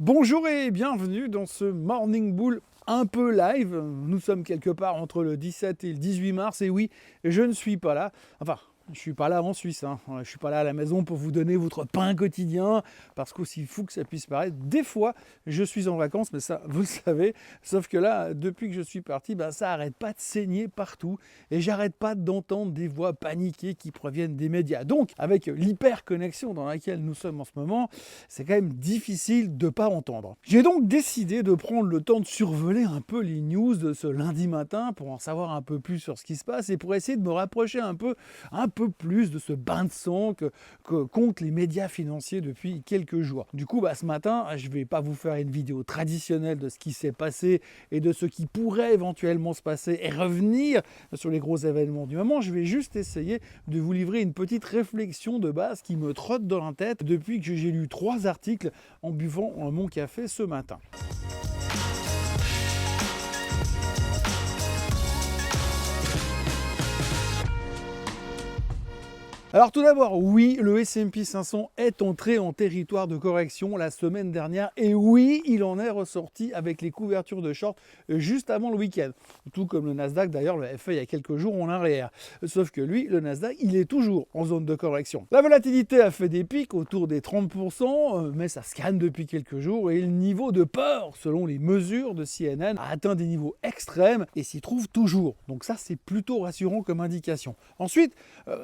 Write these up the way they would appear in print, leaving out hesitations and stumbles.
Bonjour et bienvenue dans ce Morning Bull un peu live. Nous sommes quelque part entre le 17 et le 18 mars et oui, je ne suis pas là. Enfin, je ne suis pas là en Suisse, Je ne suis pas là à la maison pour vous donner votre pain quotidien, parce qu'aussi fou que ça puisse paraître, des fois, je suis en vacances, mais ça, vous le savez. Sauf que là, depuis que je suis parti, ça n'arrête pas de saigner partout, et j'arrête pas d'entendre des voix paniquées qui proviennent des médias. Donc, avec l'hyper-connexion dans laquelle nous sommes en ce moment, c'est quand même difficile de ne pas entendre. J'ai donc décidé de prendre le temps de survoler un peu les news de ce lundi matin pour en savoir un peu plus sur ce qui se passe et pour essayer de me rapprocher un peu plus de ce bain de sang que comptent les médias financiers depuis quelques jours. Du coup, ce matin, je ne vais pas vous faire une vidéo traditionnelle de ce qui s'est passé et de ce qui pourrait éventuellement se passer et revenir sur les gros événements du moment. Je vais juste essayer de vous livrer une petite réflexion de base qui me trotte dans la tête depuis que j'ai lu 3 articles en buvant mon café ce matin. Alors tout d'abord, oui, le S&P 500 est entré en territoire de correction la semaine dernière et oui, il en est ressorti avec les couvertures de short juste avant le week-end. Tout comme le Nasdaq, d'ailleurs, le fait il y a quelques jours en arrière. Sauf que lui, le Nasdaq, il est toujours en zone de correction. La volatilité a fait des pics autour des 30%, mais ça se calme depuis quelques jours et le niveau de peur, selon les mesures de CNN, a atteint des niveaux extrêmes et s'y trouve toujours. Donc ça, c'est plutôt rassurant comme indication. Ensuite,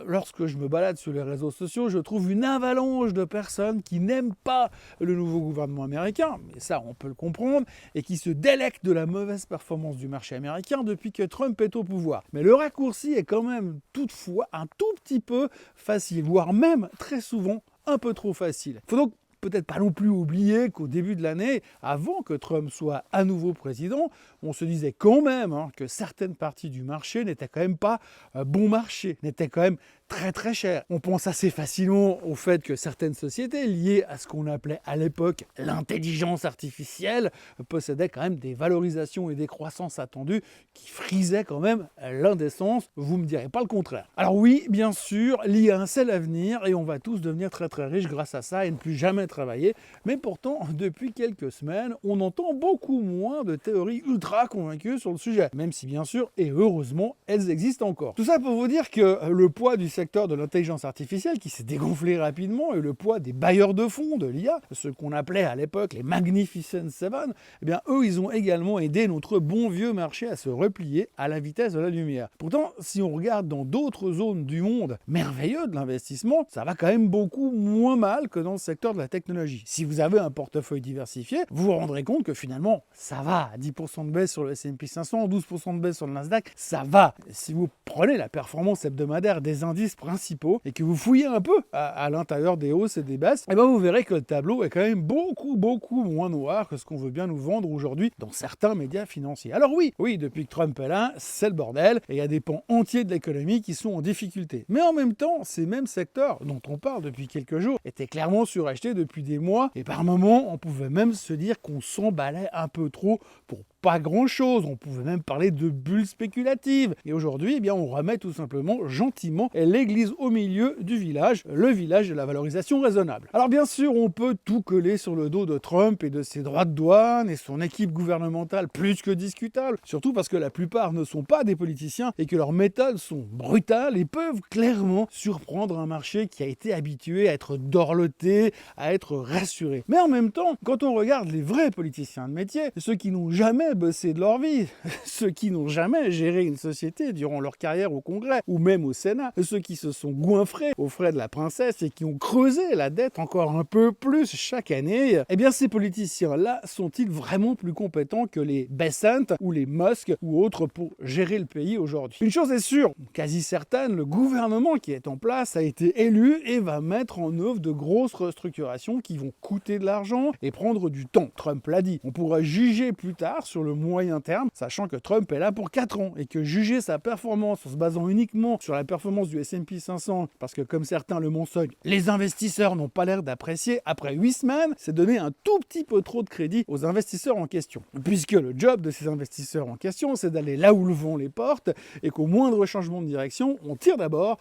lorsque je me balade sur les réseaux sociaux, je trouve une avalanche de personnes qui n'aiment pas le nouveau gouvernement américain, mais ça on peut le comprendre, et qui se délectent de la mauvaise performance du marché américain depuis que Trump est au pouvoir. Mais le raccourci est quand même toutefois un tout petit peu facile, voire même très souvent un peu trop facile. Il faut donc peut-être pas non plus oublier qu'au début de l'année, avant que Trump soit à nouveau président, on se disait quand même que certaines parties du marché n'étaient quand même pas bon marché, n'étaient quand même très cher. On pense assez facilement au fait que certaines sociétés liées à ce qu'on appelait à l'époque l'intelligence artificielle possédaient quand même des valorisations et des croissances attendues qui frisaient quand même l'indécence. Vous me direz pas le contraire. Alors oui, bien sûr, l'IA c'est l'avenir et on va tous devenir très riches grâce à ça et ne plus jamais travailler. Mais pourtant, depuis quelques semaines, on entend beaucoup moins de théories ultra convaincues sur le sujet. Même si bien sûr, et heureusement, elles existent encore. Tout ça pour vous dire que le poids du secteur de l'intelligence artificielle qui s'est dégonflé rapidement et le poids des bailleurs de fonds de l'IA, ceux qu'on appelait à l'époque les Magnificent Seven, eh bien eux ils ont également aidé notre bon vieux marché à se replier à la vitesse de la lumière. Pourtant, si on regarde dans d'autres zones du monde merveilleux de l'investissement, ça va quand même beaucoup moins mal que dans le secteur de la technologie. Si vous avez un portefeuille diversifié, vous vous rendrez compte que finalement ça va, 10% de baisse sur le S&P 500, 12% de baisse sur le Nasdaq, ça va. Si vous prenez la performance hebdomadaire des indices principaux et que vous fouillez un peu à l'intérieur des hausses et des baisses, et vous verrez que le tableau est quand même beaucoup moins noir que ce qu'on veut bien nous vendre aujourd'hui dans certains médias financiers. Alors oui, depuis que Trump est là, c'est le bordel et il y a des pans entiers de l'économie qui sont en difficulté. Mais en même temps, ces mêmes secteurs dont on parle depuis quelques jours étaient clairement surachetés depuis des mois et par moments, on pouvait même se dire qu'on s'emballait un peu trop pour pas grand-chose. On pouvait même parler de bulles spéculatives. Et aujourd'hui, on remet tout simplement gentiment l'église au milieu du village, le village de la valorisation raisonnable. Alors bien sûr, on peut tout coller sur le dos de Trump et de ses droits de douane et son équipe gouvernementale plus que discutable, surtout parce que la plupart ne sont pas des politiciens et que leurs méthodes sont brutales et peuvent clairement surprendre un marché qui a été habitué à être dorloté, à être rassuré. Mais en même temps, quand on regarde les vrais politiciens de métier, ceux qui n'ont jamais bossé de leur vie, ceux qui n'ont jamais géré une société durant leur carrière au Congrès ou même au Sénat, ceux qui se sont goinfrés aux frais de la princesse et qui ont creusé la dette encore un peu plus chaque année, eh bien ces politiciens-là sont-ils vraiment plus compétents que les Bessent ou les Musk ou autres pour gérer le pays aujourd'hui? Une chose est sûre, quasi certaine, le gouvernement qui est en place a été élu et va mettre en œuvre de grosses restructurations qui vont coûter de l'argent et prendre du temps. Trump l'a dit, on pourra juger plus tard sur le moyen terme, sachant que Trump est là pour 4 ans et que juger sa performance en se basant uniquement sur la performance du S&P 500, parce que comme certains le mentionnent, les investisseurs n'ont pas l'air d'apprécier après 8 semaines, c'est donner un tout petit peu trop de crédit aux investisseurs en question. Puisque le job de ces investisseurs en question, c'est d'aller là où le vent les porte et qu'au moindre changement de direction, on tire d'abord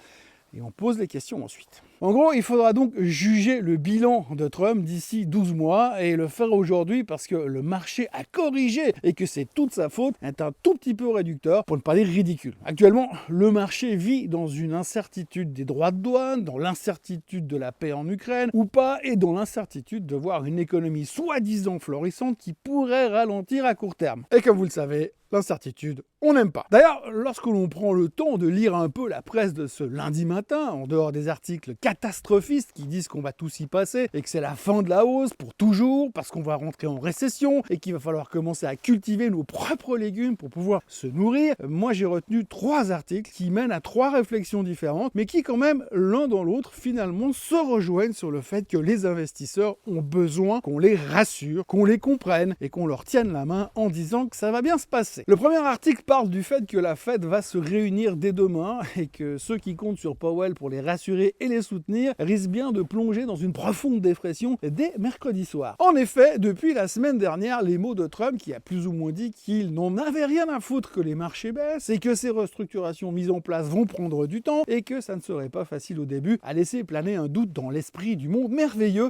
et on pose les questions ensuite. En gros, il faudra donc juger le bilan de Trump d'ici 12 mois et le faire aujourd'hui parce que le marché a corrigé et que c'est toute sa faute est un tout petit peu réducteur, pour ne pas dire ridicule. Actuellement, le marché vit dans une incertitude des droits de douane, dans l'incertitude de la paix en Ukraine ou pas, et dans l'incertitude de voir une économie soi-disant florissante qui pourrait ralentir à court terme. Et comme vous le savez, l'incertitude, on n'aime pas. D'ailleurs, lorsque l'on prend le temps de lire un peu la presse de ce lundi matin, en dehors des articles catastrophistes qui disent qu'on va tous y passer et que c'est la fin de la hausse pour toujours, parce qu'on va rentrer en récession et qu'il va falloir commencer à cultiver nos propres légumes pour pouvoir se nourrir, moi j'ai retenu 3 articles qui mènent à 3 réflexions différentes, mais qui quand même, l'un dans l'autre, finalement se rejoignent sur le fait que les investisseurs ont besoin qu'on les rassure, qu'on les comprenne et qu'on leur tienne la main en disant que ça va bien se passer. Le premier article parle du fait que la Fed va se réunir dès demain et que ceux qui comptent sur Powell pour les rassurer et les soutenir risquent bien de plonger dans une profonde dépression dès mercredi soir. En effet, depuis la semaine dernière, les mots de Trump qui a plus ou moins dit qu'il n'en avait rien à foutre que les marchés baissent et que ces restructurations mises en place vont prendre du temps et que ça ne serait pas facile au début, a laissé planer un doute dans l'esprit du monde merveilleux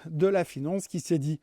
de la finance qui s'est dit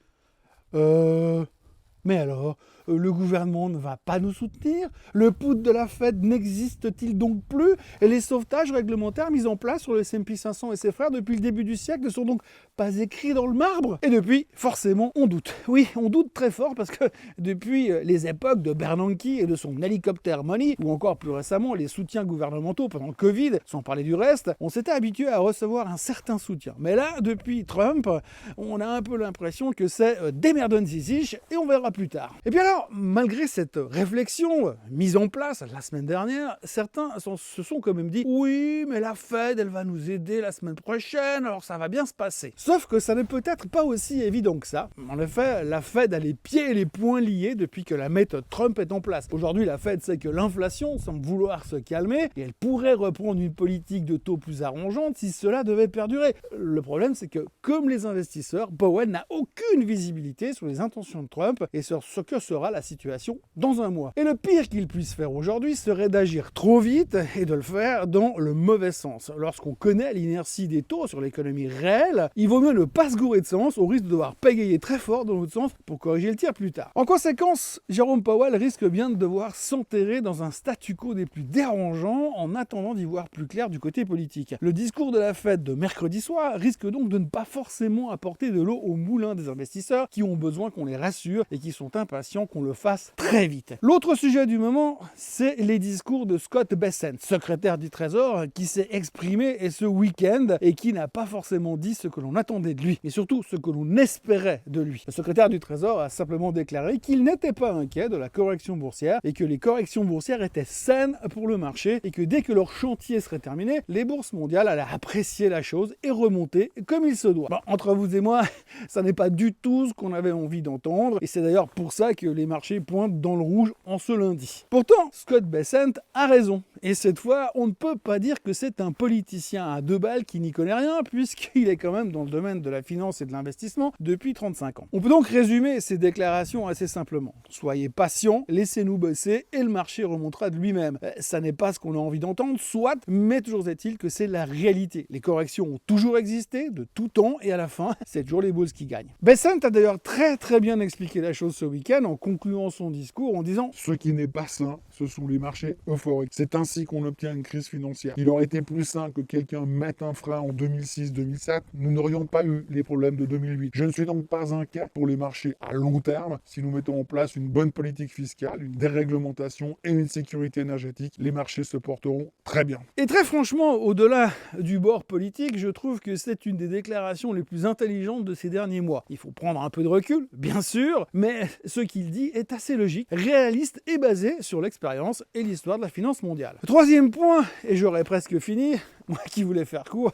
mais alors, le gouvernement ne va pas nous soutenir? Le put de la Fed n'existe-t-il donc plus? Et les sauvetages réglementaires mis en place sur le S&P 500 et ses frères depuis le début du siècle ne sont donc pas écrits dans le marbre? Et depuis, forcément, on doute. Oui, on doute très fort parce que depuis les époques de Bernanke et de son helicopter money, ou encore plus récemment les soutiens gouvernementaux pendant le Covid, sans parler du reste, on s'était habitué à recevoir un certain soutien. Mais là, depuis Trump, on a un peu l'impression que c'est démerdons ziziche et on verra plus tard. Et bien alors, malgré cette réflexion mise en place la semaine dernière, certains se sont quand même dit « Oui, mais la Fed, elle va nous aider la semaine prochaine, alors ça va bien se passer. » Sauf que ça n'est peut-être pas aussi évident que ça. En effet, la Fed a les pieds et les poings liés depuis que la méthode Trump est en place. Aujourd'hui, la Fed sait que l'inflation semble vouloir se calmer et elle pourrait reprendre une politique de taux plus arrangeante si cela devait perdurer. Le problème, c'est que, comme les investisseurs, Powell n'a aucune visibilité sur les intentions de Trump et sur ce que sera la situation dans un mois. Et le pire qu'il puisse faire aujourd'hui serait d'agir trop vite et de le faire dans le mauvais sens. Lorsqu'on connaît l'inertie des taux sur l'économie réelle, il vaut mieux ne pas se gourer de sens au risque de devoir pégayer très fort dans l'autre sens pour corriger le tir plus tard. En conséquence, Jérôme Powell risque bien de devoir s'enterrer dans un statu quo des plus dérangeants en attendant d'y voir plus clair du côté politique. Le discours de la Fed de mercredi soir risque donc de ne pas forcément apporter de l'eau au moulin des investisseurs qui ont besoin qu'on les rassure et qui sont impatients qu'on le fasse très vite. L'autre sujet du moment, c'est les discours de Scott Bessent, secrétaire du Trésor, qui s'est exprimé ce week-end et qui n'a pas forcément dit ce que l'on attendait de lui, et surtout ce que l'on espérait de lui. Le secrétaire du Trésor a simplement déclaré qu'il n'était pas inquiet de la correction boursière et que les corrections boursières étaient saines pour le marché et que dès que leur chantier serait terminé, les bourses mondiales allaient apprécier la chose et remonter comme il se doit. Bon, entre vous et moi, ça n'est pas du tout ce qu'on avait envie d'entendre et c'est d'ailleurs pour ça que les marchés pointent dans le rouge en ce lundi. Pourtant, Scott Bessent a raison. Et cette fois, on ne peut pas dire que c'est un politicien à 2 balles qui n'y connaît rien, puisqu'il est quand même dans le domaine de la finance et de l'investissement depuis 35 ans. On peut donc résumer ces déclarations assez simplement. Soyez patients, laissez-nous bosser et le marché remontera de lui-même. Ça n'est pas ce qu'on a envie d'entendre, soit, mais toujours est-il que c'est la réalité. Les corrections ont toujours existé, de tout temps, et à la fin, c'est toujours les bourses qui gagnent. Bessent a d'ailleurs très bien expliqué la chose ce week-end en concluant son discours en disant « Ce qui n'est pas sain, ce sont les marchés euphoriques. C'est ainsi qu'on obtient une crise financière. Il aurait été plus sain que quelqu'un mette un frein en 2006-2007. Nous n'aurions pas eu les problèmes de 2008. Je ne suis donc pas inquiet pour les marchés à long terme. Si nous mettons en place une bonne politique fiscale, une déréglementation et une sécurité énergétique, les marchés se porteront très bien. » Et très franchement, au-delà du bord politique, je trouve que c'est une des déclarations les plus intelligentes de ces derniers mois. Il faut prendre un peu de recul, bien sûr, mais ce qu'il dit est assez logique, réaliste et basé sur l'expérience et l'histoire de la finance mondiale. Troisième point, et j'aurais presque fini, moi qui voulais faire court,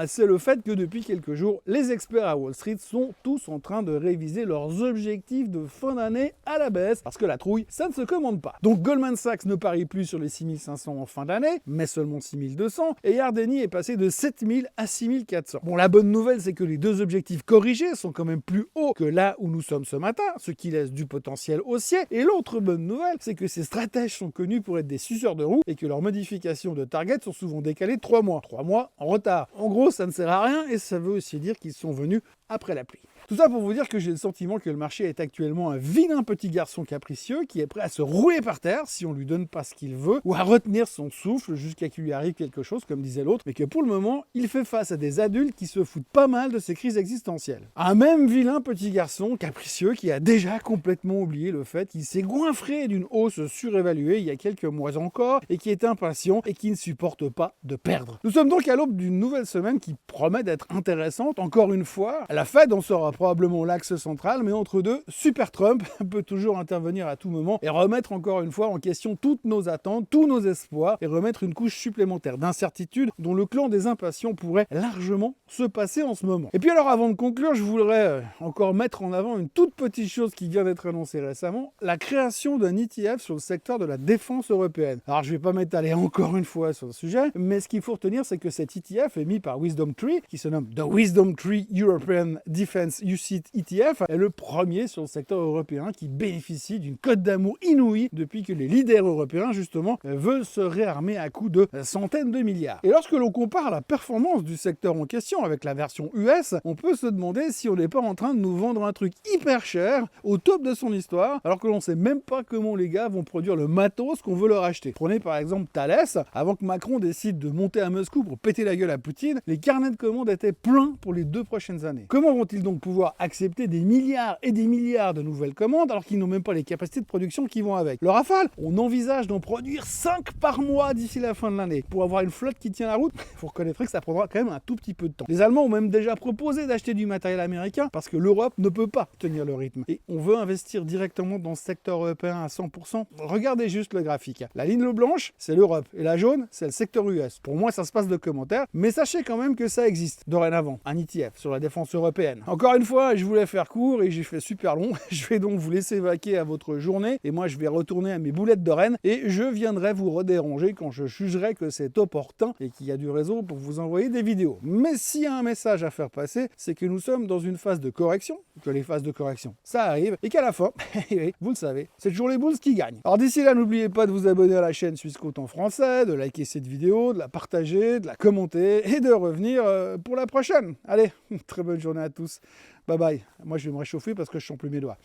c'est le fait que depuis quelques jours, les experts à Wall Street sont tous en train de réviser leurs objectifs de fin d'année à la baisse, parce que la trouille, ça ne se commande pas. Donc Goldman Sachs ne parie plus sur les 6500 en fin d'année, mais seulement 6200, et Ardeni est passé de 7000 à 6400. Bon, la bonne nouvelle, c'est que les deux objectifs corrigés sont quand même plus hauts que là où nous sommes ce matin, ce qui laisse du potentiel haussier, et l'autre bonne nouvelle, c'est que ces stratèges sont connus pour être des suceurs de roue, et que leurs modifications de target sont souvent décalées installés 3 mois. 3 mois en retard. En gros, ça ne sert à rien et ça veut aussi dire qu'ils sont venus après la pluie. Tout ça pour vous dire que j'ai le sentiment que le marché est actuellement un vilain petit garçon capricieux qui est prêt à se rouler par terre si on lui donne pas ce qu'il veut ou à retenir son souffle jusqu'à qu'il lui arrive quelque chose, comme disait l'autre, mais que pour le moment, il fait face à des adultes qui se foutent pas mal de ces crises existentielles. Un même vilain petit garçon capricieux qui a déjà complètement oublié le fait qu'il s'est goinfré d'une hausse surévaluée il y a quelques mois encore et qui est impatient et qui ne supporte pas de perdre. Nous sommes donc à l'aube d'une nouvelle semaine qui promet d'être intéressante. Encore une fois, la Fed en sera probablement l'axe central, mais entre deux, Super Trump peut toujours intervenir à tout moment et remettre encore une fois en question toutes nos attentes, tous nos espoirs et remettre une couche supplémentaire d'incertitude dont le clan des impatients pourrait largement se passer en ce moment. Et puis alors avant de conclure, je voudrais encore mettre en avant une toute petite chose qui vient d'être annoncée récemment, la création d'un ETF sur le secteur de la défense européenne. Alors je vais pas m'étaler encore une fois sur le sujet, mais ce qu'il faut retenir c'est que cet ETF émis par WisdomTree, qui se nomme The WisdomTree European Defense UCITS ETF, est le premier sur le secteur européen qui bénéficie d'une cote d'amour inouïe depuis que les leaders européens, justement, veulent se réarmer à coups de centaines de milliards. Et lorsque l'on compare la performance du secteur en question avec la version US, on peut se demander si on n'est pas en train de nous vendre un truc hyper cher, au top de son histoire, alors que l'on sait même pas comment les gars vont produire le matos qu'on veut leur acheter. Prenez par exemple Thales, avant que Macron décide de monter à Moscou pour péter la gueule à Poutine, les carnets de commandes étaient pleins pour les 2 prochaines années. Comment vont-ils donc pouvoir accepter des milliards et des milliards de nouvelles commandes alors qu'ils n'ont même pas les capacités de production qui vont avec? Le Rafale, on envisage d'en produire 5 par mois d'ici la fin de l'année. Pour avoir une flotte qui tient la route, vous reconnaîtrez que ça prendra quand même un tout petit peu de temps. Les Allemands ont même déjà proposé d'acheter du matériel américain parce que l'Europe ne peut pas tenir le rythme. Et on veut investir directement dans ce secteur européen à 100%. Regardez juste le graphique. La ligne blanche, c'est l'Europe et la jaune, c'est le secteur US. Pour moi, ça se passe de commentaires, mais sachez quand même que ça existe dorénavant, un ETF sur la défense européenne. Encore une fois, je voulais faire court et j'ai fait super long. Je vais donc vous laisser vaquer à votre journée et moi je vais retourner à mes boulettes de Rennes et je viendrai vous redéranger quand je jugerai que c'est opportun et qu'il y a du réseau pour vous envoyer des vidéos. Mais s'il y a un message à faire passer, c'est que nous sommes dans une phase de correction, que les phases de correction, ça arrive, et qu'à la fin, vous le savez, c'est toujours les Bulls qui gagnent. Alors d'ici là, n'oubliez pas de vous abonner à la chaîne Swissquote en français, de liker cette vidéo, de la partager, de la commenter et de revenir pour la prochaine. Allez, très bonne journée à tous. Bye bye. Moi, je vais me réchauffer parce que je sens plus mes doigts.